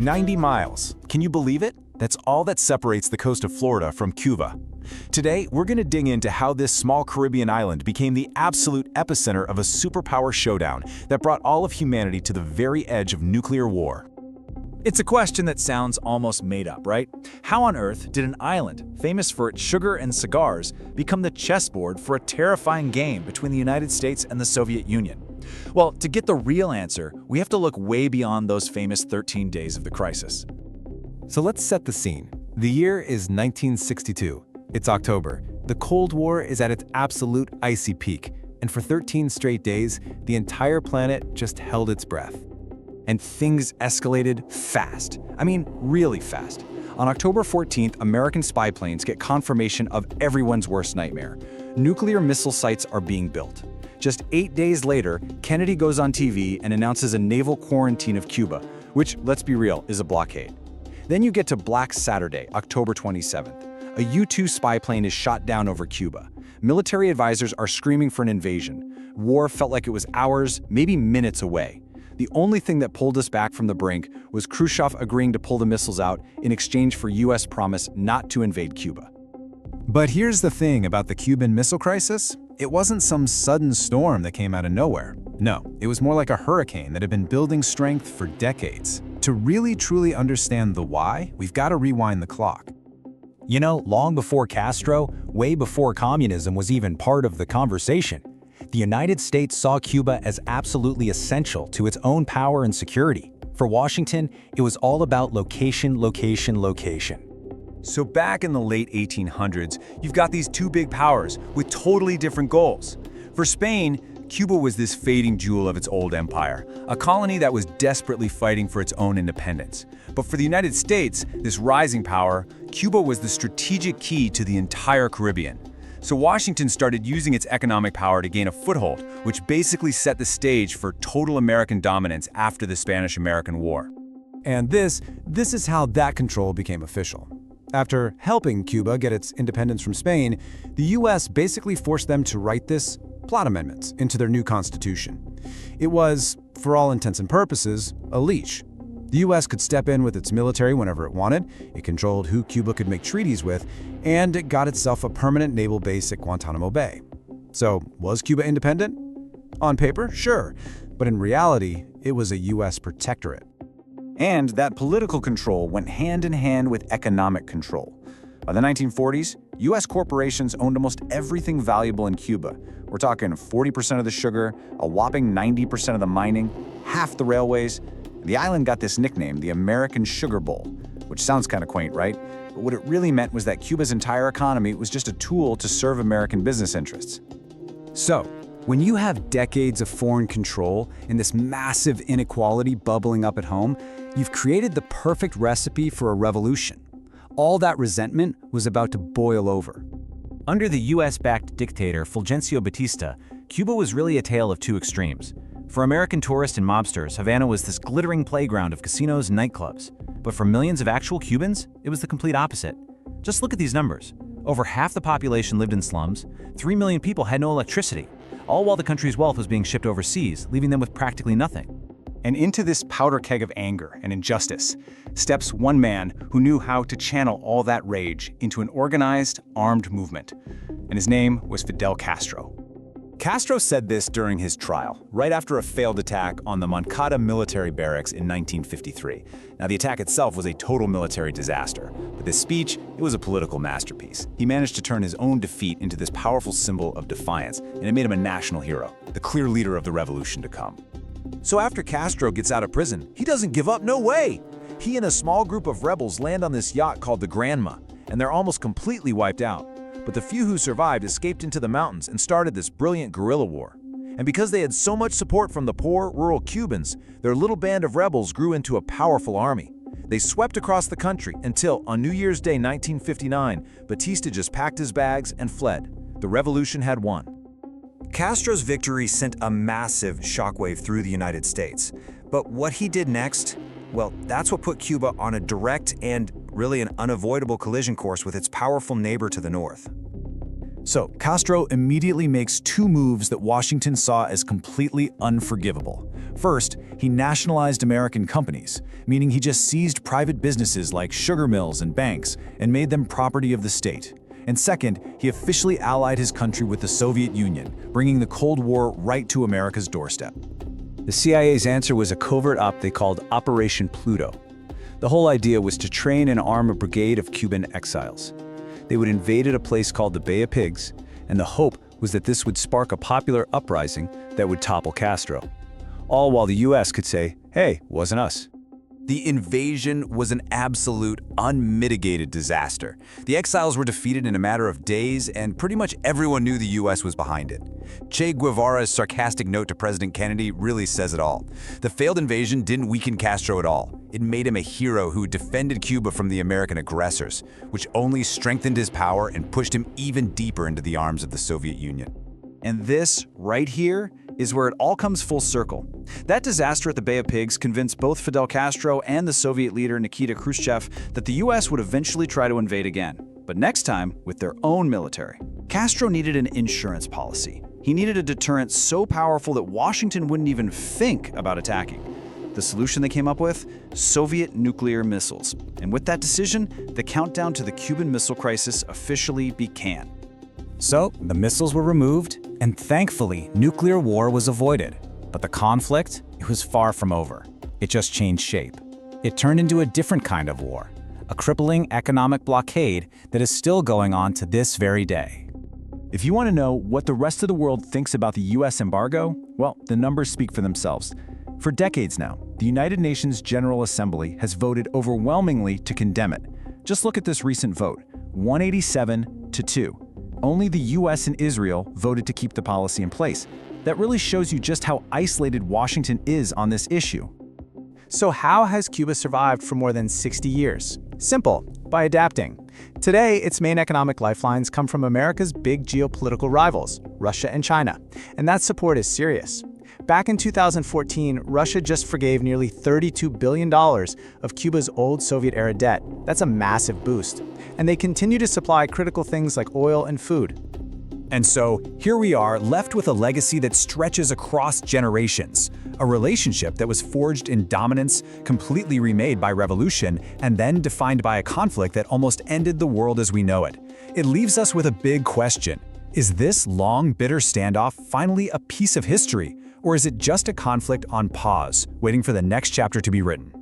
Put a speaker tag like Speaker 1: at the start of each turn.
Speaker 1: 90 miles. Can you believe it? That's all that separates the coast of Florida from Cuba. Today, we're going to dig into how this small Caribbean island became the absolute epicenter of a superpower showdown that brought all of humanity to the very edge of nuclear war.
Speaker 2: It's a question that sounds almost made up, right? How on earth did an island, famous for its sugar and cigars, become the chessboard for a terrifying game between the United States and the Soviet Union? Well, to get the real answer, we have to look way beyond those famous 13 days of the crisis.
Speaker 3: So let's set the scene. The year is 1962. It's October. The Cold War is at its absolute icy peak, and for 13 straight days, the entire planet just held its breath. And things escalated fast. I mean, really fast. On October 14th, American spy planes get confirmation of everyone's worst nightmare. Nuclear missile sites are being built. Just 8 days later, Kennedy goes on TV and announces a naval quarantine of Cuba, which, let's be real, is a blockade. Then you get to Black Saturday, October 27th. A U-2 spy plane is shot down over Cuba. Military advisors are screaming for an invasion. War felt like it was hours, maybe minutes away. The only thing that pulled us back from the brink was Khrushchev agreeing to pull the missiles out in exchange for U.S. promise not to invade Cuba.
Speaker 1: But here's the thing about the Cuban Missile Crisis. It wasn't some sudden storm that came out of nowhere. No, it was more like a hurricane that had been building strength for decades. To really truly understand the why, we've got to rewind the clock.
Speaker 4: You know, long before Castro, way before communism was even part of the conversation, the United States saw Cuba as absolutely essential to its own power and security. For Washington, it was all about location, location, location.
Speaker 5: So back in the late 1800s, you've got these two big powers with totally different goals. For Spain, Cuba was this fading jewel of its old empire, a colony that was desperately fighting for its own independence. But for the United States, this rising power, Cuba was the strategic key to the entire Caribbean. So Washington started using its economic power to gain a foothold, which basically set the stage for total American dominance after the Spanish-American War.
Speaker 3: And this is how that control became official. After helping Cuba get its independence from Spain, the U.S. basically forced them to write this plot amendments into their new constitution. It was, for all intents and purposes, a leash. The U.S. could step in with its military whenever it wanted, it controlled who Cuba could make treaties with, and it got itself a permanent naval base at Guantanamo Bay. So, was Cuba independent? On paper, sure, but in reality, it was a U.S. protectorate.
Speaker 2: And that political control went hand in hand with economic control. By the 1940s, U.S. corporations owned almost everything valuable in Cuba. We're talking 40% of the sugar, a whopping 90% of the mining, half the railways. The island got this nickname, the American Sugar Bowl, which sounds kind of quaint, right? But what it really meant was that Cuba's entire economy was just a tool to serve American business interests.
Speaker 3: So, when you have decades of foreign control and this massive inequality bubbling up at home, you've created the perfect recipe for a revolution. All that resentment was about to boil over.
Speaker 4: Under the US-backed dictator Fulgencio Batista, Cuba was really a tale of two extremes. For American tourists and mobsters, Havana was this glittering playground of casinos and nightclubs. But for millions of actual Cubans, it was the complete opposite. Just look at these numbers. Over half the population lived in slums, 3 million people had no electricity, all while the country's wealth was being shipped overseas, leaving them with practically nothing.
Speaker 1: And into this powder keg of anger and injustice steps one man who knew how to channel all that rage into an organized, armed movement. And his name was Fidel Castro. Castro said this during his trial, right after a failed attack on the Moncada military barracks in 1953. Now, the attack itself was a total military disaster, but this speech, it was a political masterpiece. He managed to turn his own defeat into this powerful symbol of defiance, and it made him a national hero, the clear leader of the revolution to come.
Speaker 6: So after Castro gets out of prison, he doesn't give up, no way! He and a small group of rebels land on this yacht called the Granma, and they're almost completely wiped out. But the few who survived escaped into the mountains and started this brilliant guerrilla war. And because they had so much support from the poor, rural Cubans, their little band of rebels grew into a powerful army. They swept across the country until, on New Year's Day 1959, Batista just packed his bags and fled. The revolution had won.
Speaker 7: Castro's victory sent a massive shockwave through the United States. But what he did next, well, that's what put Cuba on a direct and really an unavoidable collision course with its powerful neighbor to the north.
Speaker 2: So, Castro immediately makes two moves that Washington saw as completely unforgivable. First, he nationalized American companies, meaning he just seized private businesses like sugar mills and banks and made them property of the state. And second, he officially allied his country with the Soviet Union, bringing the Cold War right to America's doorstep.
Speaker 5: The CIA's answer was a covert op they called Operation Pluto. The whole idea was to train and arm a brigade of Cuban exiles. They would invade at a place called the Bay of Pigs, and the hope was that this would spark a popular uprising that would topple Castro. All while the US could say, hey, wasn't us.
Speaker 2: The invasion was an absolute, unmitigated disaster. The exiles were defeated in a matter of days, and pretty much everyone knew the US was behind it. Che Guevara's sarcastic note to President Kennedy really says it all. The failed invasion didn't weaken Castro at all. It made him a hero who defended Cuba from the American aggressors, which only strengthened his power and pushed him even deeper into the arms of the Soviet Union.
Speaker 5: And this, right here, is where it all comes full circle. That disaster at the Bay of Pigs convinced both Fidel Castro and the Soviet leader Nikita Khrushchev that the US would eventually try to invade again, but next time with their own military. Castro needed an insurance policy. He needed a deterrent so powerful that Washington wouldn't even think about attacking. The solution they came up with? Soviet nuclear missiles. And with that decision, the countdown to the Cuban Missile Crisis officially began. So, the missiles were removed, and thankfully, nuclear war was avoided. But the conflict, it was far from over. It just changed shape. It turned into a different kind of war, a crippling economic blockade that is still going on to this very day. If you want to know what the rest of the world thinks about the US embargo, well, the numbers speak for themselves. For decades now, the United Nations General Assembly has voted overwhelmingly to condemn it. Just look at this recent vote, 187 to 2. Only the US and Israel voted to keep the policy in place. That really shows you just how isolated Washington is on this issue.
Speaker 1: So how has Cuba survived for more than 60 years? Simple, by adapting. Today, its main economic lifelines come from America's big geopolitical rivals, Russia and China, and that support is serious. Back in 2014, Russia just forgave nearly $32 billion of Cuba's old Soviet-era debt. That's a massive boost. And they continue to supply critical things like oil and food.
Speaker 5: And so, here we are, left with a legacy that stretches across generations. A relationship that was forged in dominance, completely remade by revolution, and then defined by a conflict that almost ended the world as we know it. It leaves us with a big question. Is this long, bitter standoff finally a piece of history? Or is it just a conflict on pause, waiting for the next chapter to be written?